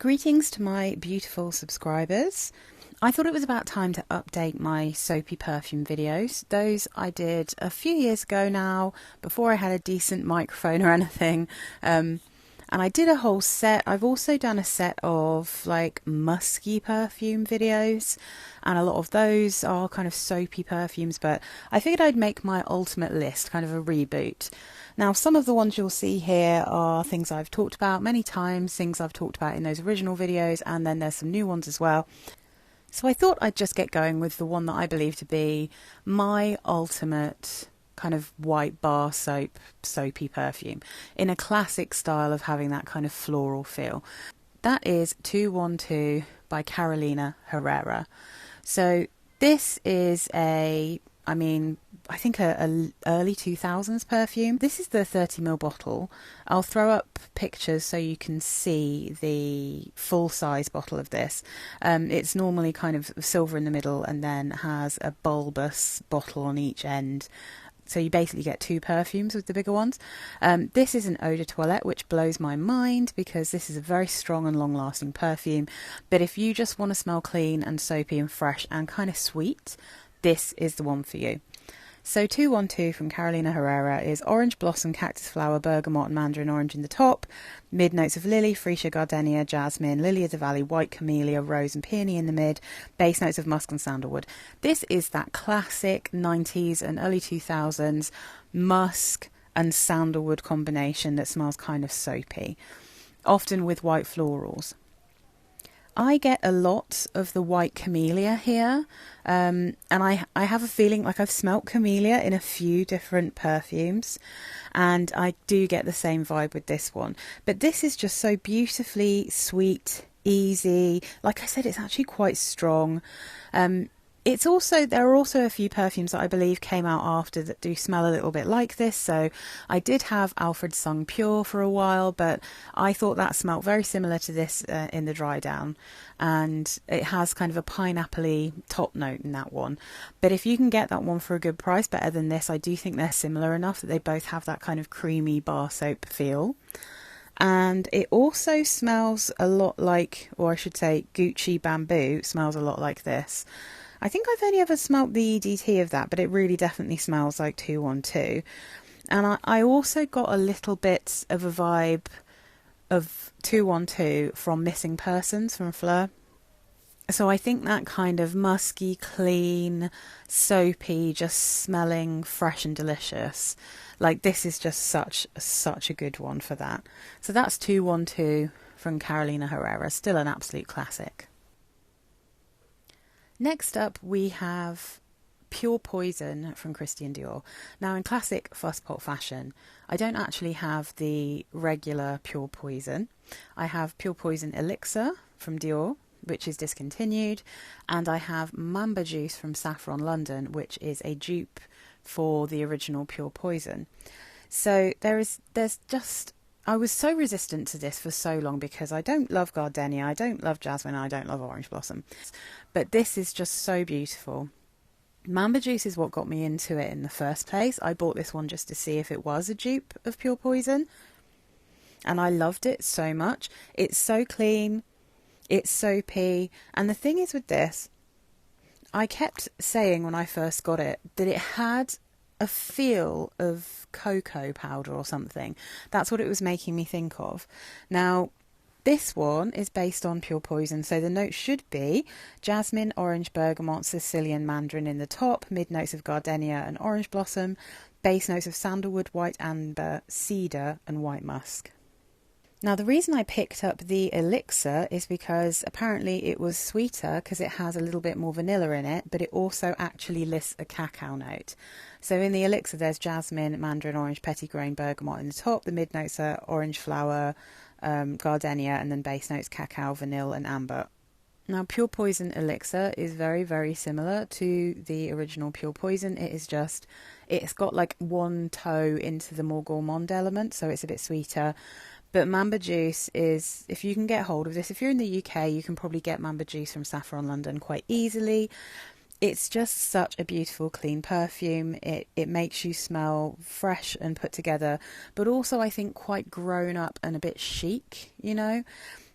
Greetings to my beautiful subscribers. I thought it was about time to update my Soapy Perfume videos. Those I did a few years ago now, before I had a decent microphone or anything. And I did a whole set. I've also done a set of like musky perfume videos, and a lot of those are kind of soapy perfumes, but I figured I'd make my ultimate list, kind of a reboot. Now, some of the ones you'll see here are things I've talked about many times, things I've talked about in those original videos, and then there's some new ones as well. So I thought I'd just get going with the one that I believe to be my ultimate kind of white bar soap, soapy perfume, in a classic style of having that kind of floral feel. That is 212 by Carolina Herrera. So this is I think a early 2000s perfume. This is the 30ml bottle. I'll throw up pictures so you can see the full size bottle of this. It's normally kind of silver in the middle and then has a bulbous bottle on each end. So you basically get two perfumes with the bigger ones. This is an eau de toilette, which blows my mind because this is a very strong and long-lasting perfume. But if you just want to smell clean and soapy and fresh and kind of sweet, this is the one for you. So 212 from Carolina Herrera is orange blossom, cactus flower, bergamot and mandarin orange in the top, mid notes of lily, freesia, gardenia, jasmine, lily of the valley, white camellia, rose and peony in the mid, base notes of musk and sandalwood. This is that classic 90s and early 2000s musk and sandalwood combination that smells kind of soapy, often with white florals. I get a lot of the white camellia here, and I have a feeling like I've smelt camellia in a few different perfumes, and I do get the same vibe with this one. But this is just so beautifully sweet, easy. Like I said, it's actually quite strong. There are also a few perfumes that I believe came out after that do smell a little bit like this. So I did have Alfred Sung Pure for a while, but I thought that smelled very similar to this in the dry down. And it has kind of a pineapple-y top note in that one. But if you can get that one for a good price, better than this, I do think they're similar enough that they both have that kind of creamy bar soap feel. And it also smells a lot like, or I should say Gucci Bamboo smells a lot like this. I think I've only ever smelt the EDT of that, but it really definitely smells like 212. And I also got a little bit of a vibe of 212 from Missing Persons from Fleur. So I think that kind of musky, clean, soapy, just smelling fresh and delicious. Like this is just such a good one for that. So that's 212 from Carolina Herrera, still an absolute classic. Next up we have Pure Poison from Christian Dior. Now in classic fusspot fashion, I don't actually have the regular Pure Poison. I have Pure Poison Elixir from Dior, which is discontinued, and I have Mamba Juice from Saffron London, which is a dupe for the original Pure Poison. So I was so resistant to this for so long because I don't love gardenia, I don't love jasmine, I don't love orange blossom. But this is just so beautiful. Mamba Juice is what got me into it in the first place. I bought this one just to see if it was a dupe of Pure Poison. And I loved it so much. It's so clean, it's soapy. And the thing is with this, I kept saying when I first got it that it had a feel of cocoa powder or something. That's what it was making me think of. Now, this one is based on Pure Poison, so the notes should be jasmine, orange, bergamot, Sicilian mandarin in the top, mid notes of gardenia and orange blossom, base notes of sandalwood, white amber, cedar and white musk. Now the reason I picked up the Elixir is because apparently it was sweeter because it has a little bit more vanilla in it, but it also actually lists a cacao note. So in the Elixir there's jasmine, mandarin orange, petitgrain, bergamot in the top. The mid notes are orange flower, gardenia, and then base notes cacao, vanilla and amber. Now Pure Poison Elixir is very, very similar to the original Pure Poison. It's got like one toe into the more gourmand element, so it's a bit sweeter. But Mamba Juice is, if you can get hold of this, if you're in the UK, you can probably get Mamba Juice from Saffron London quite easily. It's just such a beautiful, clean perfume. It makes you smell fresh and put together, but also I think quite grown up and a bit chic, you know.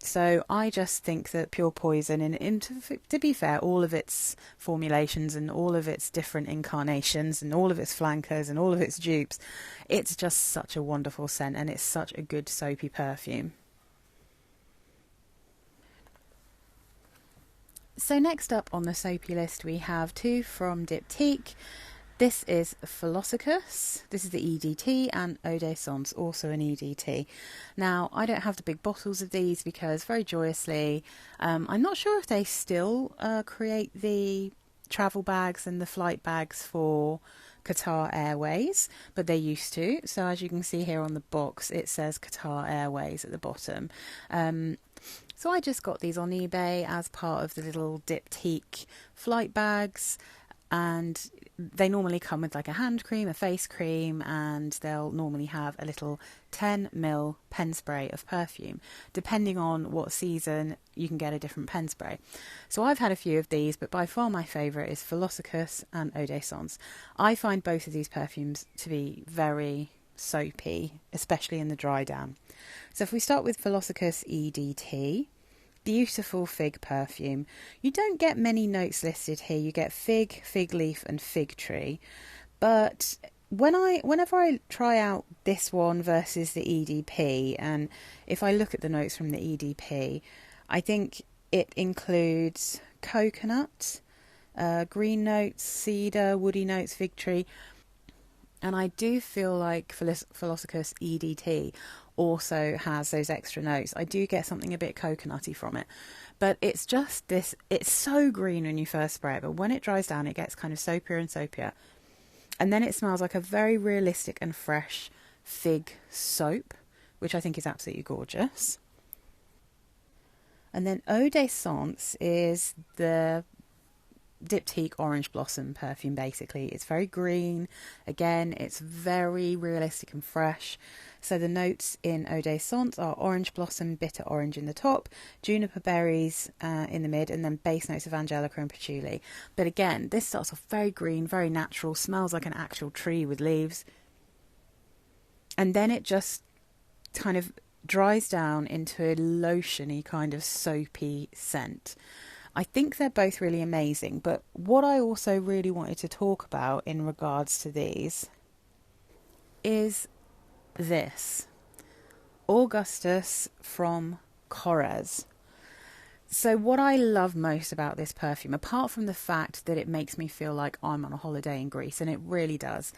So I just think that Pure Poison, and to be fair, all of its formulations and all of its different incarnations and all of its flankers and all of its dupes, it's just such a wonderful scent, and it's such a good soapy perfume. So next up on the soapy list we have two from Diptyque. This is Philosus, this is the EDT, and ODSance, also an EDT. Now, I don't have the big bottles of these because, very joyously, I'm not sure if they still create the travel bags and the flight bags for Qatar Airways, but they used to. So as you can see here on the box, it says Qatar Airways at the bottom. So I just got these on eBay as part of the little Diptyque flight bags, and they normally come with like a hand cream, a face cream, and they'll normally have a little 10ml pen spray of perfume. Depending on what season, you can get a different pen spray. So I've had a few of these, but by far my favourite is Philosus and ODSance. I find both of these perfumes to be very soapy, especially in the dry down. So if we start with Philosus EDT, beautiful fig perfume. You don't get many notes listed here. You get fig, fig leaf and fig tree. But whenever I try out this one versus the EDP, and if I look at the notes from the EDP, I think it includes coconut, green notes, cedar, woody notes, fig tree. And I do feel like Philosus EDT also has those extra notes. I do get something a bit coconutty from it, but it's just this, it's so green when you first spray it, but when it dries down it gets kind of soapier and soapier, and then it smells like a very realistic and fresh fig soap, which I think is absolutely gorgeous. And then ODSance is the Diptyque Orange Blossom perfume. Basically, it's very green. Again, it's very realistic and fresh. So the notes in ODSance are orange blossom, bitter orange in the top, juniper berries in the mid, and then base notes of angelica and patchouli. But again, this starts off very green, very natural, smells like an actual tree with leaves, and then it just kind of dries down into a lotiony kind of soapy scent. I think they're both really amazing, but what I also really wanted to talk about in regards to these is this Augustus from Cororez. So what I love most about this perfume, apart from the fact that it makes me feel like I'm on a holiday in Greece, and it really does,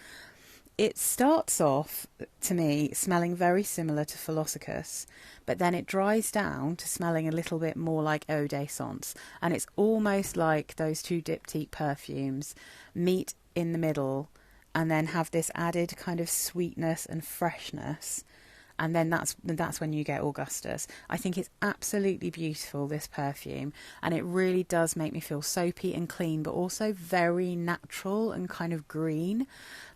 it starts off, to me, smelling very similar to Philosus, but then it dries down to smelling a little bit more like ODSance, and it's almost like those two Diptyque perfumes meet in the middle and then have this added kind of sweetness and freshness, and then that's when you get Augustus. I think it's absolutely beautiful, this perfume, and it really does make me feel soapy and clean, but also very natural and kind of green.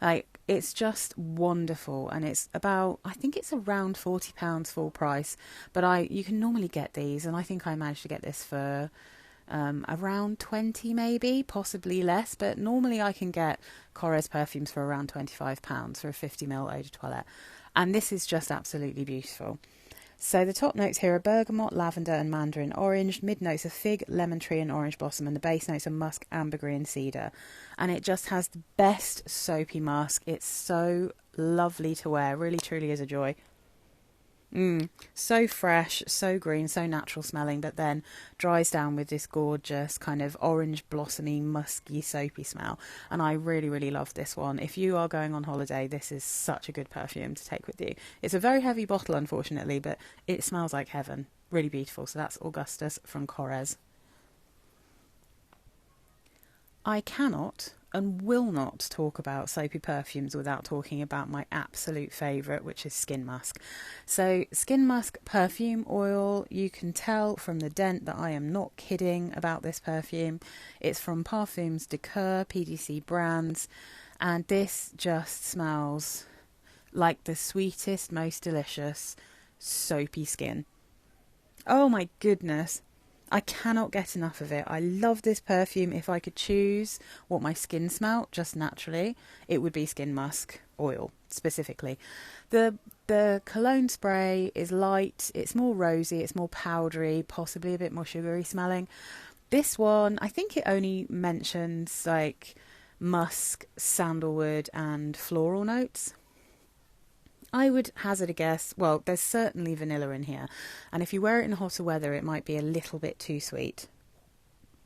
Like, it's just wonderful, and it's about, I think it's around £40 full price, but you can normally get these, and I think I managed to get this for around 20, maybe, possibly less, but normally I can get Cororez perfumes for around £25 for a 50ml eau de toilette, and this is just absolutely beautiful. So the top notes here are bergamot, lavender and mandarin orange, mid notes are fig, lemon tree and orange blossom, and the base notes are musk, ambergris and cedar. And it just has the best soapy musk. It's so lovely to wear, really truly is a joy. So fresh, so green, so natural smelling, but then dries down with this gorgeous kind of orange blossomy, musky, soapy smell. And I really, really love this one. If you are going on holiday, this is such a good perfume to take with you. It's a very heavy bottle, unfortunately, but it smells like heaven. Really beautiful. So that's Augustus from Cororez. I cannot and will not talk about soapy perfumes without talking about my absolute favourite, which is Skin Musk. So Skin Musk perfume oil, you can tell from the dent that I am not kidding about this perfume. It's from Parfums de Coeur, PDC brands, and this just smells like the sweetest, most delicious soapy skin. Oh my goodness. I cannot get enough of it. I love this perfume. If I could choose what my skin smelt just naturally, it would be Skin Musk oil specifically. The The cologne spray is light, it's more rosy, it's more powdery, possibly a bit more sugary smelling. This one, I think it only mentions like musk, sandalwood and floral notes. I would hazard a guess, well, there's certainly vanilla in here, and if you wear it in hotter weather it might be a little bit too sweet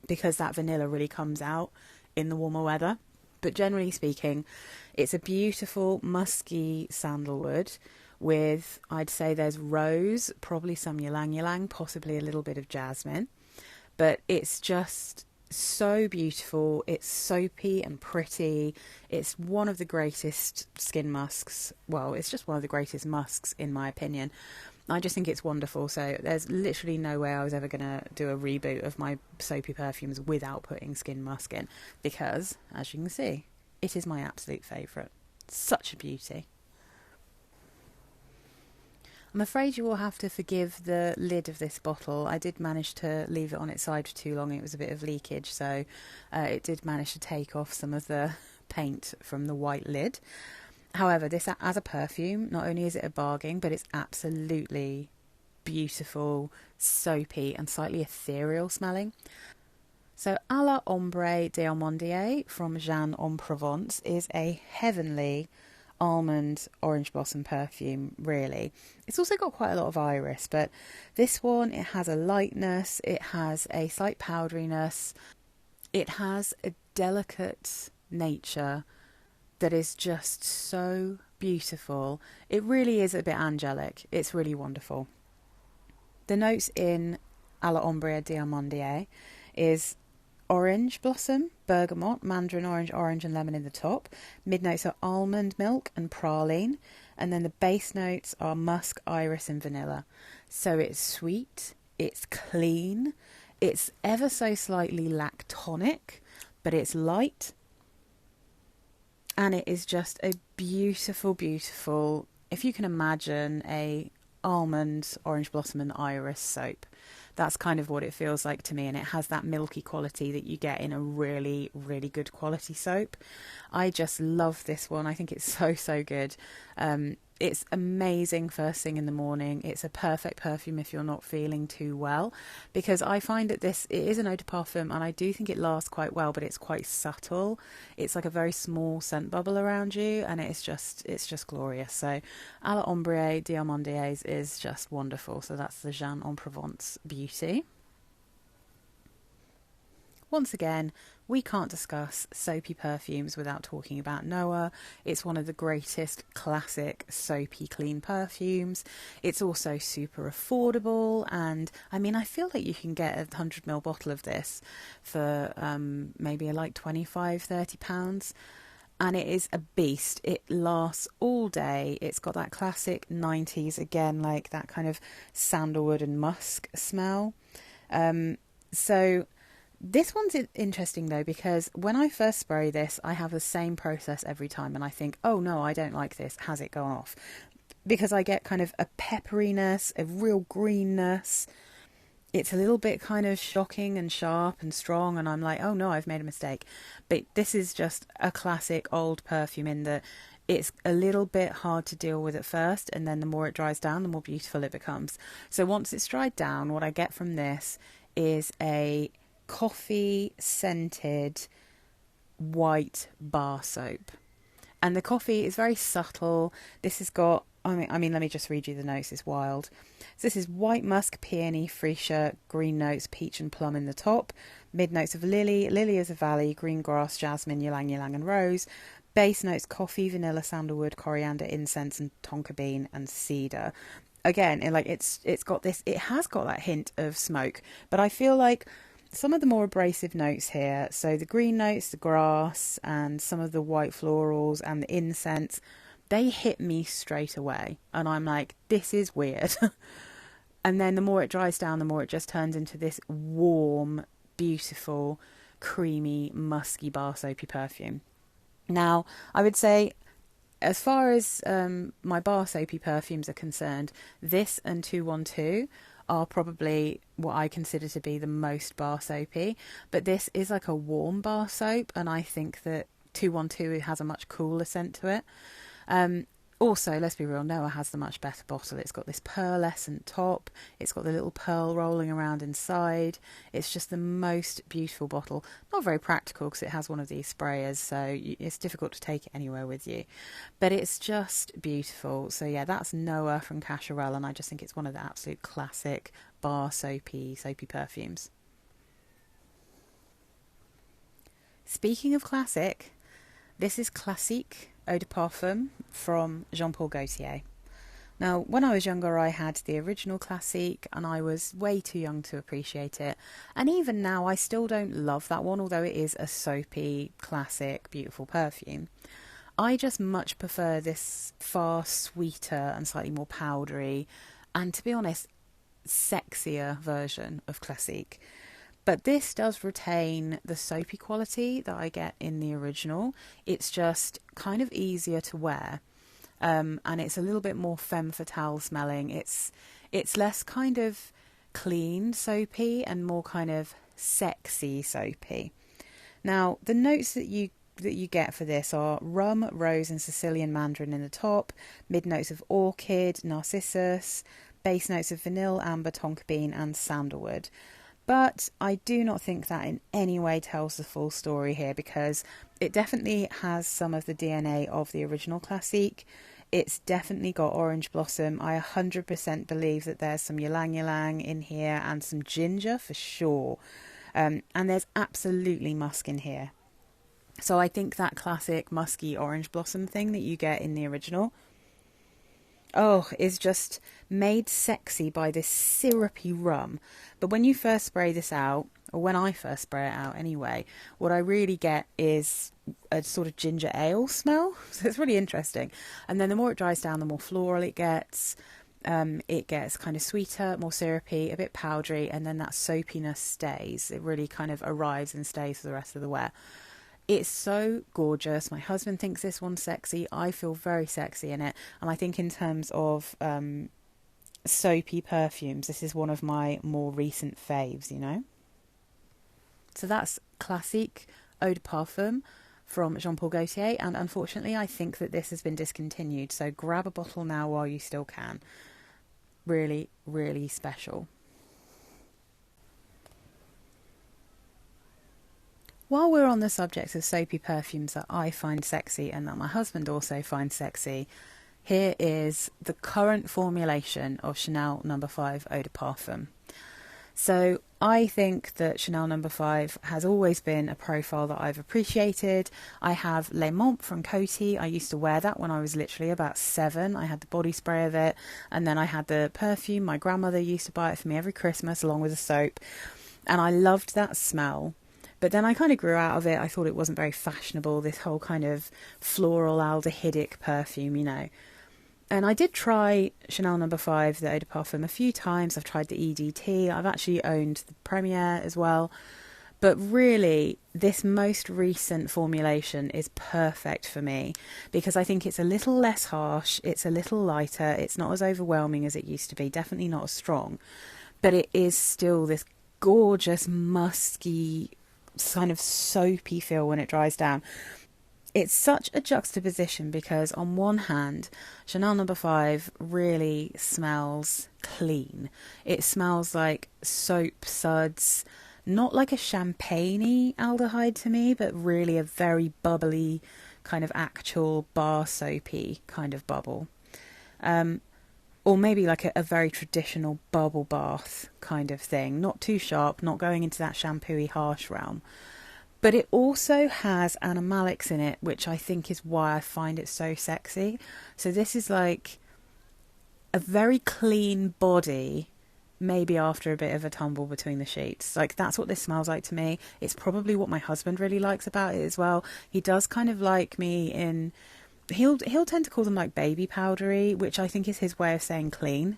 because that vanilla really comes out in the warmer weather. But generally speaking, it's a beautiful musky sandalwood with, I'd say there's rose, probably some ylang ylang, possibly a little bit of jasmine. But it's just so beautiful. It's soapy and pretty. It's one of the greatest skin musks. Well, it's just one of the greatest musks in my opinion. I just think it's wonderful. So there's literally no way I was ever going to do a reboot of my soapy perfumes without putting skin musk in, because, as you can see, it is my absolute favourite. Such a beauty. I'm afraid you will have to forgive the lid of this bottle. I did manage to leave it on its side for too long. It was a bit of leakage, so it did manage to take off some of the paint from the white lid. However, this as a perfume, not only is it a bargain, but it's absolutely beautiful, soapy and slightly ethereal smelling. So A la Ombre d'Amandier from Jeanne en Provence is a heavenly almond orange blossom perfume, really. It's also got quite a lot of iris, but this one, it has a lightness, it has a slight powderiness, it has a delicate nature that is just so beautiful. It really is a bit angelic. It's really wonderful. The notes in A la Ombre d'Amandier is orange blossom, bergamot, mandarin orange, orange and lemon in the top. Mid notes are almond milk and praline. And then the base notes are musk, iris and vanilla. So it's sweet, it's clean, it's ever so slightly lactonic, but it's light. And it is just a beautiful, beautiful, if you can imagine a almond, orange blossom and iris soap. That's kind of what it feels like to me, and it has that milky quality that you get in a really, really good quality soap. I just love this one. I think it's so, so good. It's amazing first thing in the morning. It's a perfect perfume if you're not feeling too well, because I find that it is an eau de parfum, and I do think it lasts quite well, but it's quite subtle. It's like a very small scent bubble around you, and it's just glorious. So A la Ombre d'Amandier is just wonderful. So that's the Jeanne en Provence beauty. Once again, we can't discuss soapy perfumes without talking about Noah. It's one of the greatest classic soapy clean perfumes. It's also super affordable, and I mean, I feel like you can get a 100ml bottle of this for maybe like £25-30. And it is a beast. It lasts all day. It's got that classic 90s, again, like that kind of sandalwood and musk smell. So this one's interesting though, because when I first spray this, I have the same process every time, and I think, oh no, I don't like this. Has it gone off? Because I get kind of a pepperiness, a real greenness. It's a little bit kind of shocking and sharp and strong, and I'm like, oh no, I've made a mistake. But this is just a classic old perfume in that it's a little bit hard to deal with at first, and then the more it dries down, the more beautiful it becomes. So once it's dried down, what I get from this is a coffee scented white bar soap, and the coffee is very subtle. This has got, I mean, let me just read you the notes. It's wild. So this is white musk, peony, freesia, green notes, peach and plum in the top. Mid notes of lily, lily as a valley, green grass, jasmine, ylang ylang and rose. Base notes coffee, vanilla, sandalwood, coriander, incense and tonka bean and cedar. Again, it's got this, it has got that hint of smoke, but I feel like some of the more abrasive notes here, so the green notes, the grass, and some of the white florals and the incense, they hit me straight away. And I'm like, this is weird. And then the more it dries down, the more it just turns into this warm, beautiful, creamy, musky bar soapy perfume. Now, I would say, as far as my bar soapy perfumes are concerned, this and 212 are probably what I consider to be the most bar soapy, but this is like a warm bar soap, and I think that 212 has a much cooler scent to it. Also, let's be real, Noah has the much better bottle. It's got this pearlescent top. It's got the little pearl rolling around inside. It's just the most beautiful bottle. Not very practical because it has one of these sprayers, so it's difficult to take it anywhere with you. But it's just beautiful. So yeah, that's Noah from Cacharel, and I just think it's one of the absolute classic bar soapy perfumes. Speaking of classic, this is Classique Eau de Parfum from Jean Paul Gaultier. Now, when I was younger, I had the original Classique, and I was way too young to appreciate it. And even now, I still don't love that one, although it is a soapy, classic, beautiful perfume. I just much prefer this far sweeter and slightly more powdery, and to be honest, sexier version of Classique. But this does retain the soapy quality that I get in the original. It's just kind of easier to wear. And it's a little bit more femme fatale smelling. It's less kind of clean soapy and more kind of sexy soapy. Now, the notes that you get for this are rum, rose and Sicilian mandarin in the top, mid notes of orchid, narcissus, base notes of vanilla, amber, tonka bean and sandalwood. But I do not think that in any way tells the full story here, because it definitely has some of the DNA of the original Classique. It's definitely got orange blossom. I 100% believe that there's some ylang ylang in here and some ginger for sure. And there's absolutely musk in here. So I think that classic musky orange blossom thing that you get in the original, is just made sexy by this syrupy rum. But when you first spray this out, or when I first spray it out anyway, what I really get is a sort of ginger ale smell. So it's really interesting. And then the more it dries down, the more floral it gets. It gets kind of sweeter, more syrupy, a bit powdery, and then that soapiness stays. It really kind of arrives and stays for the rest of the wear. It's so gorgeous. My husband thinks this one's sexy. I feel very sexy in it. And I think in terms of soapy perfumes, this is one of my more recent faves, you know. So that's Classique Eau de Parfum from Jean Paul Gaultier. And unfortunately, I think that this has been discontinued. So grab a bottle now while you still can. Really, really special. While we're on the subject of soapy perfumes that I find sexy and that my husband also finds sexy, here is the current formulation of Chanel No. 5 Eau de Parfum. So I think that Chanel No. 5 has always been a profile that I've appreciated. I have Le Mont from Coty. I used to wear that when I was literally about 7. I had the body spray of it, and then I had the perfume. My grandmother used to buy it for me every Christmas along with a soap, and I loved that smell. But then I kind of grew out of it. I thought it wasn't very fashionable, this whole kind of floral aldehydic perfume, you know. And I did try Chanel No. 5, the Eau de Parfum, a few times. I've tried the EDT. I've actually owned the Premiere as well. But really, this most recent formulation is perfect for me because I think it's a little less harsh. It's a little lighter. It's not as overwhelming as it used to be. Definitely not as strong. But it is still this gorgeous, musky, kind of soapy feel when it dries down. It's such a juxtaposition because on one hand, Chanel No. 5 really smells clean. It smells like soap suds, not like a champagne-y aldehyde to me, but really a very bubbly, kind of actual bar soapy kind of bubble. Or maybe like a very traditional bubble bath kind of thing. Not too sharp, not going into that shampoo-y harsh realm. But it also has animalics in it, which I think is why I find it so sexy. So this is like a very clean body, maybe after a bit of a tumble between the sheets. Like, that's what this smells like to me. It's probably what my husband really likes about it as well. He does kind of like me in... He'll tend to call them like baby powdery, which I think is his way of saying clean.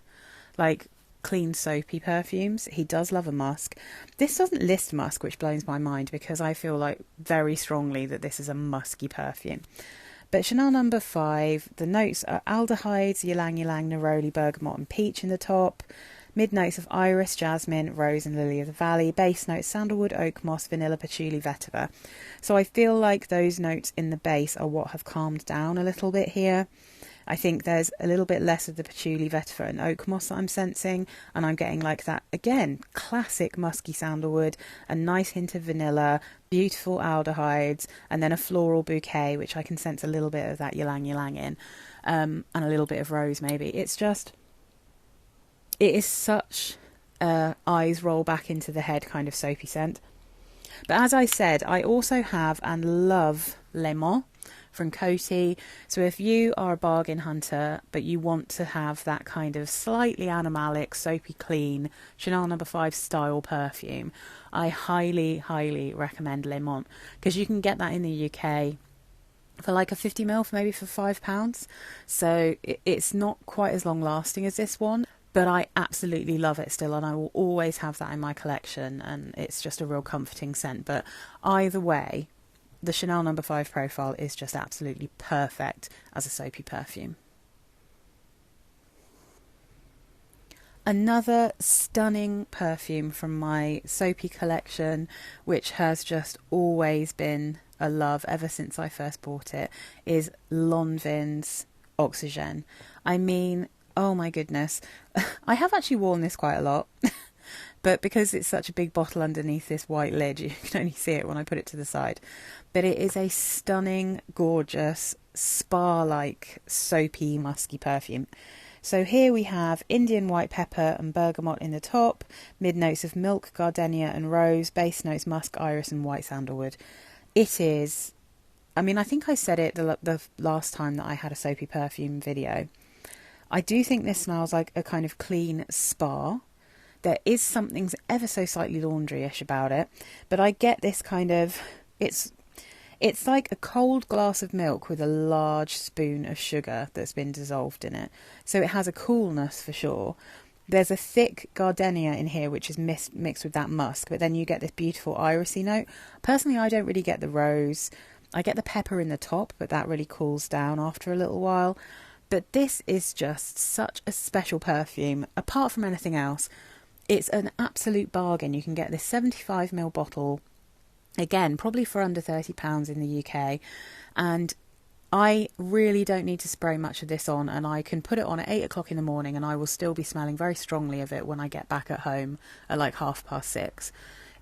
Like clean soapy perfumes. He does love a musk. This doesn't list musk, which blows my mind because I feel like very strongly that this is a musky perfume. But Chanel No. 5, the notes are aldehydes, ylang ylang, neroli, bergamot and peach in the top. Mid notes of iris, jasmine, rose and lily of the valley. Base notes sandalwood, oak moss, vanilla, patchouli, vetiver. So I feel like those notes in the base are what have calmed down a little bit here. I think there's a little bit less of the patchouli, vetiver and oak moss that I'm sensing, and I'm getting like that, again, classic musky sandalwood, a nice hint of vanilla, beautiful aldehydes, and then a floral bouquet, which I can sense a little bit of that ylang ylang in, and a little bit of rose maybe. It's just, it is such eyes roll back into the head kind of soapy scent. But as I said, I also have and love Lemon from Coty. So if you are a bargain hunter, but you want to have that kind of slightly animalic, soapy clean Chanel No. 5 style perfume, I highly, highly recommend Lemon, because you can get that in the UK for like a 50ml for maybe for £5. So it's not quite as long lasting as this one, but I absolutely love it still, and I will always have that in my collection, and it's just a real comforting scent. But either way, the Chanel No. 5 profile is just absolutely perfect as a soapy perfume. Another stunning perfume from my soapy collection, which has just always been a love ever since I first bought it, is Lonin Oxygen. I mean, oh my goodness, I have actually worn this quite a lot, but because it's such a big bottle underneath this white lid, you can only see it when I put it to the side. But it is a stunning, gorgeous, spa-like, soapy, musky perfume. So here we have Indian white pepper and bergamot in the top, mid notes of milk, gardenia and rose, base notes musk, iris and white sandalwood. It is, I mean, I think I said it the last time that I had a soapy perfume video. I do think this smells like a kind of clean spa. There is something ever so slightly laundry-ish about it, but I get this kind of, it's like a cold glass of milk with a large spoon of sugar that's been dissolved in it. So it has a coolness for sure. There's a thick gardenia in here, which is mixed with that musk, but then you get this beautiful irisy note. Personally, I don't really get the rose. I get the pepper in the top, but that really cools down after a little while. But this is just such a special perfume. Apart from anything else, it's an absolute bargain. You can get this 75ml bottle, again, probably for under £30 in the UK. And I really don't need to spray much of this on, and I can put it on at 8 o'clock in the morning and I will still be smelling very strongly of it when I get back at home at like 6:30.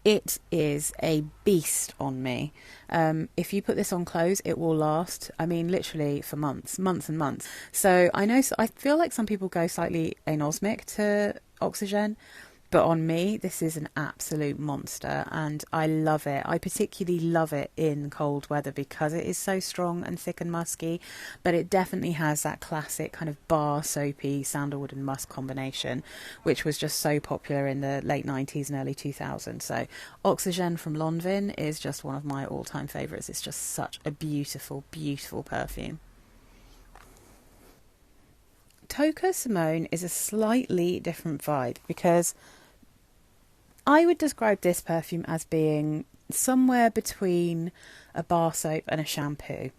It is a beast on me. If you put this on clothes, it will last, I mean, literally for months and months. So I feel like some people go slightly anosmic to Oxygen, but on me, this is an absolute monster, and I love it. I particularly love it in cold weather because it is so strong and thick and musky, but it definitely has that classic kind of bar soapy sandalwood and musk combination, which was just so popular in the late 90s and early 2000s. So Oxygen from Lonin is just one of my all-time favourites. It's just such a beautiful, beautiful perfume. Tocca Simone is a slightly different vibe because I would describe this perfume as being somewhere between a bar soap and a shampoo.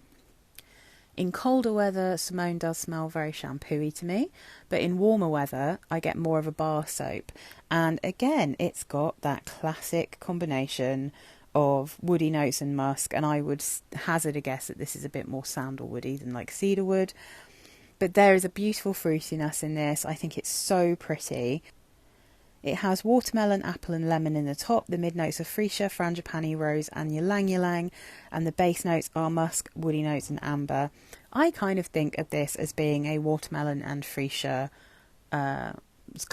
In colder weather, Simone does smell very shampoo-y to me, but in warmer weather, I get more of a bar soap. And again, it's got that classic combination of woody notes and musk, and I would hazard a guess that this is a bit more sandalwoody than like cedarwood. But there is a beautiful fruitiness in this. I think it's so pretty. It has watermelon, apple and lemon in the top. The mid notes are freesia, frangipani, rose and ylang ylang. And the base notes are musk, woody notes and amber. I kind of think of this as being a watermelon and freesia kind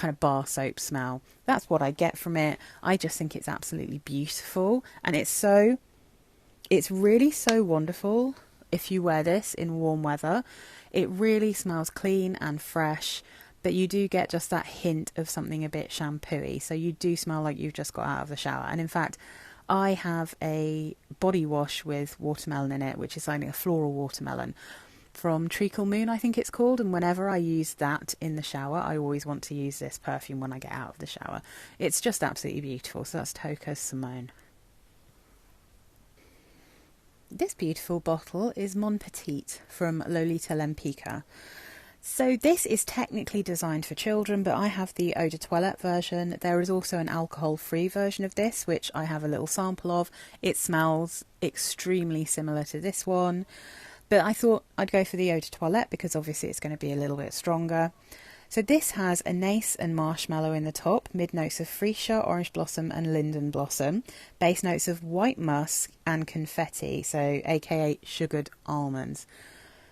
of bar soap smell. That's what I get from it. I just think it's absolutely beautiful. And it's really so wonderful if you wear this in warm weather. It really smells clean and fresh, but you do get just that hint of something a bit shampoo-y. So you do smell like you've just got out of the shower. And in fact, I have a body wash with watermelon in it, which is like a floral watermelon from Tel Moon, I think it's called. And whenever I use that in the shower, I always want to use this perfume when I get out of the shower. It's just absolutely beautiful. So that's Tocca Simone. This beautiful bottle is Mon Petite from Lolita Lampika. So this is technically designed for children, but I have the eau de toilette version. There is also an alcohol-free version of this, which I have a little sample of. It smells extremely similar to this one. But I thought I'd go for the Eau de Toilette because obviously it's going to be a little bit stronger. So this has anise and marshmallow in the top, mid notes of freesia, orange blossom and linden blossom, base notes of white musk and confetti, so aka sugared almonds.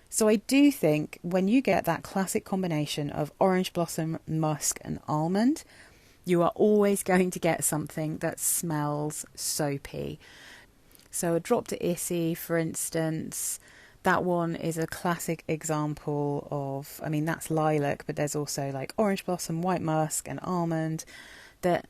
So I do think when you get that classic combination of orange blossom, musk and almond, you are always going to get something that smells soapy. So a Drop de Issy, for instance, that one is a classic example of, I mean, that's lilac, but there's also like orange blossom, white musk and almond.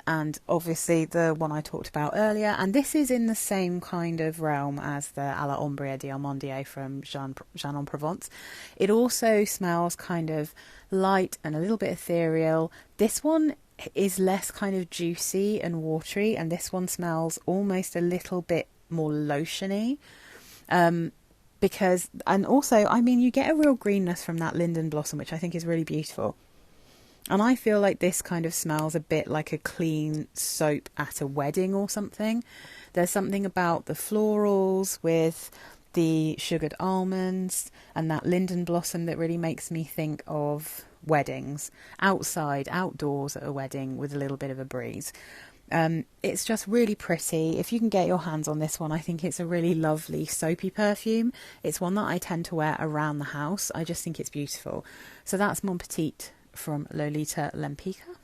And obviously the one I talked about earlier. And this is in the same kind of realm as the A la Ombre d'Armandier from Jean en Provence. It also smells kind of light and a little bit ethereal. This one is less kind of juicy and watery, and this one smells almost a little bit more lotiony. Because, and also, I mean, you get a real greenness from that linden blossom, which I think is really beautiful. And I feel like this kind of smells a bit like a clean soap at a wedding or something. There's something about the florals with the sugared almonds and that linden blossom that really makes me think of weddings. Outside, outdoors at a wedding with a little bit of a breeze. It's just really pretty. If you can get your hands on this one, I think it's a really lovely soapy perfume. It's one that I tend to wear around the house. I just think it's beautiful. So that's Mon Petit from Lolita Lampika.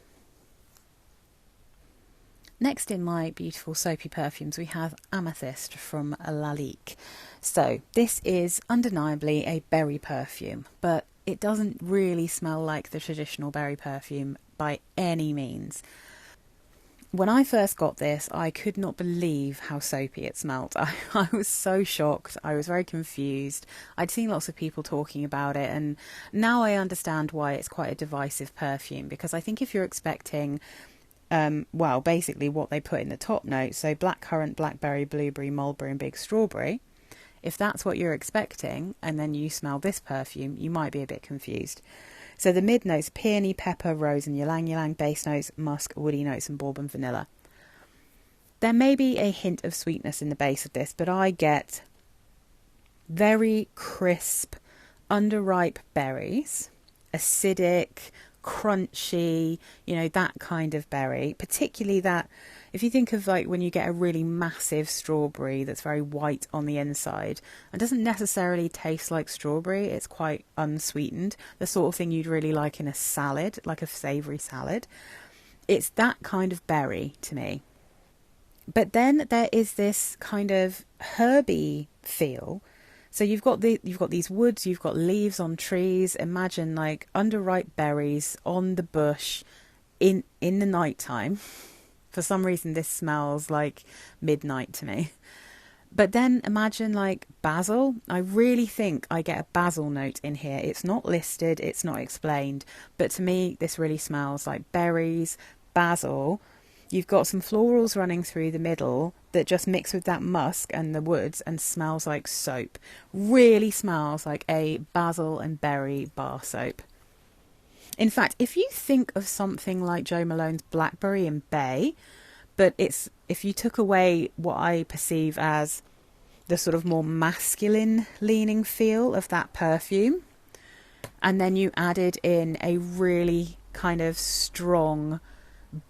Next in my beautiful soapy perfumes, we have Amethyst from Laik. So this is undeniably a berry perfume, but it doesn't really smell like the traditional berry perfume by any means. When I first got this, I could not believe how soapy it smelled. I was so shocked. I was very confused. I'd seen lots of people talking about it, and now I understand why it's quite a divisive perfume, because I think if you're expecting, well, basically what they put in the top notes, so blackcurrant, blackberry, blueberry, mulberry and big strawberry, if that's what you're expecting, and then you smell this perfume, you might be a bit confused. So the mid notes, peony, pepper, rose and ylang ylang, base notes, musk, woody notes and bourbon vanilla. There may be a hint of sweetness in the base of this, but I get very crisp, underripe berries, acidic, crunchy, you know, that kind of berry, particularly that, if you think of like when you get a really massive strawberry that's very white on the inside and doesn't necessarily taste like strawberry, it's quite unsweetened, the sort of thing you'd really like in a salad, like a savoury salad. It's that kind of berry to me. But then there is this kind of herby feel. So you've got these woods, you've got leaves on trees. Imagine like underripe berries on the bush in the nighttime. For some reason, this smells like midnight to me. But then imagine like basil. I really think I get a basil note in here. It's not listed, it's not explained. But to me, this really smells like berries, basil. You've got some florals running through the middle that just mix with that musk and the woods and smells like soap. Really smells like a basil and berry bar soap. In fact, if you think of something like Jo Malone's Blackberry and Bay, but if you took away what I perceive as the sort of more masculine leaning feel of that perfume, and then you added in a really kind of strong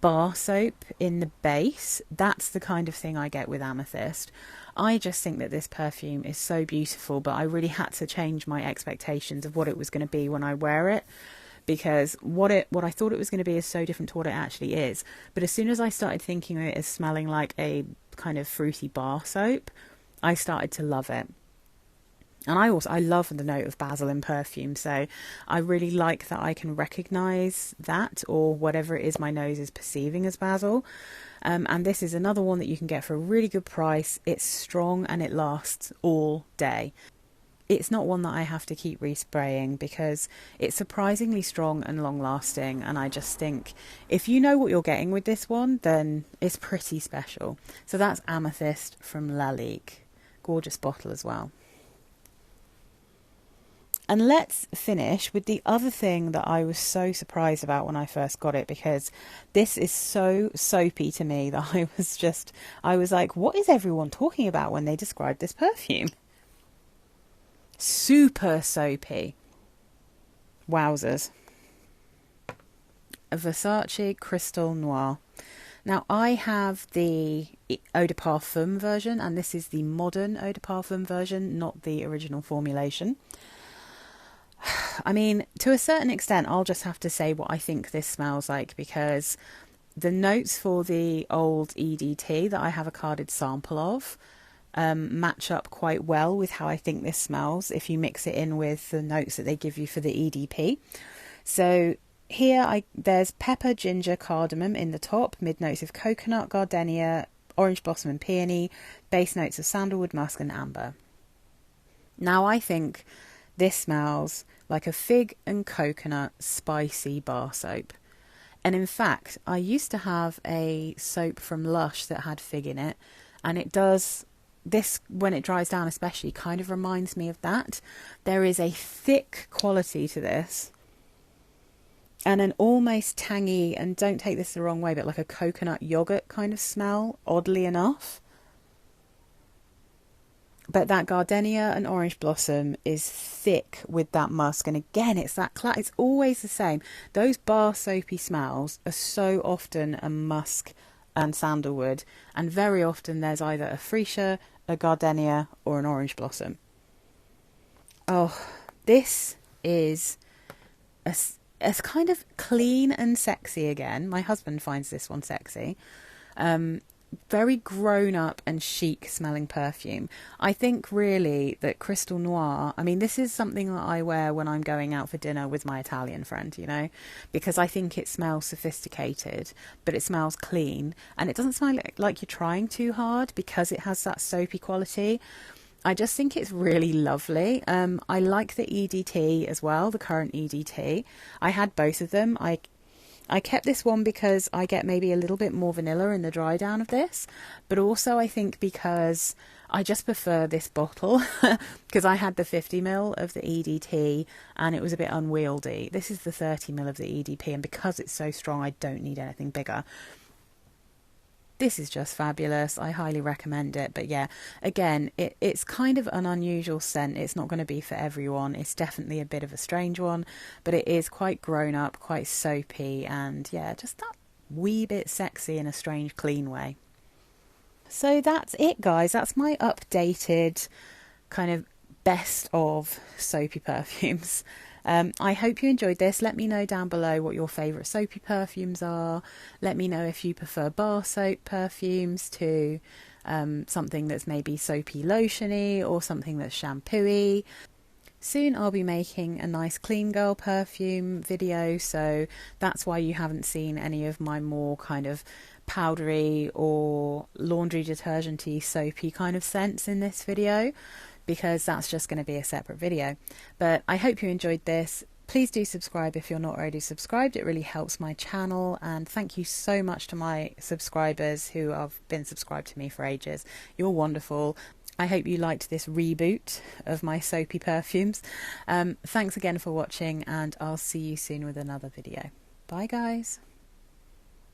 bar soap in the base, that's the kind of thing I get with Amethyst. I just think that this perfume is so beautiful, but I really had to change my expectations of what it was going to be when I wear it. Because what I thought it was going to be is so different to what it actually is. But as soon as I started thinking of it as smelling like a kind of fruity bar soap, I started to love it. And I love the note of basil in perfume, so I really like that I can recognise that, or whatever it is my nose is perceiving as basil. And this is another one that you can get for a really good price. It's strong and it lasts all day. It's not one that I have to keep respraying because it's surprisingly strong and long lasting, and I just think if you know what you're getting with this one, then it's pretty special. So that's Amethyst from Laik. Gorgeous bottle as well. And let's finish with the other thing that I was so surprised about when I first got it, because this is so soapy to me that I was like, what is everyone talking about when they describe this perfume? Super soapy. Wowzers. A Versace Crystal Noir. Now, I have the Eau de Parfum version, and this is the modern Eau de Parfum version, not the original formulation. I mean, to a certain extent, I'll just have to say what I think this smells like, because the notes for the old EDT that I have a carded sample of match up quite well with how I think this smells if you mix it in with the notes that they give you for the EDP. So here there's pepper, ginger, cardamom in the top, mid notes of coconut, gardenia, orange blossom and peony, base notes of sandalwood, musk and amber. Now I think this smells like a fig and coconut spicy bar soap. And in fact, I used to have a soap from Lush that had fig in it, and it does, this when it dries down especially, kind of reminds me of that. There is a thick quality to this, and an almost tangy, and don't take this the wrong way, but like a coconut yogurt kind of smell, oddly enough. But that gardenia and orange blossom is thick with that musk. And again, it's that it's always the same. Those bar soapy smells are so often a musk and sandalwood. And very often there's either a freesia, a gardenia or an orange blossom. Oh, this is a kind of clean and sexy again. My husband finds this one sexy. Very grown up and chic smelling perfume. I think really that Crystal Noir, I mean, this is something that I wear when I'm going out for dinner with my Italian friend, you know, because I think it smells sophisticated, but it smells clean, and it doesn't smell like you're trying too hard because it has that soapy quality. I just think it's really lovely. I like the EDT as well, the current EDT. I had both of them. I kept this one because I get maybe a little bit more vanilla in the dry down of this, but also I think because I just prefer this bottle because I had the 50ml of the EDT and it was a bit unwieldy. This is the 30ml of the EDP, and because it's so strong, I don't need anything bigger. This is just fabulous. I highly recommend it. But yeah, again, it's kind of an unusual scent. It's not going to be for everyone. It's definitely a bit of a strange one, but it is quite grown up, quite soapy, and yeah, just that wee bit sexy in a strange, clean way. So that's it, guys. That's my updated kind of best of soapy perfumes. I hope you enjoyed this. Let me know down below what your favourite soapy perfumes are. Let me know if you prefer bar soap perfumes to something that's maybe soapy lotiony or something that's shampooy. Soon I'll be making a nice clean girl perfume video, so that's why you haven't seen any of my more kind of powdery or laundry detergent-y soapy kind of scents in this video, because that's just going to be a separate video. But I hope you enjoyed this. Please do subscribe if you're not already subscribed. It really helps my channel, and thank you so much to my subscribers who have been subscribed to me for ages. You're wonderful. I hope you liked this reboot of my soapy perfumes. Thanks again for watching, and I'll see you soon with another video. Bye guys.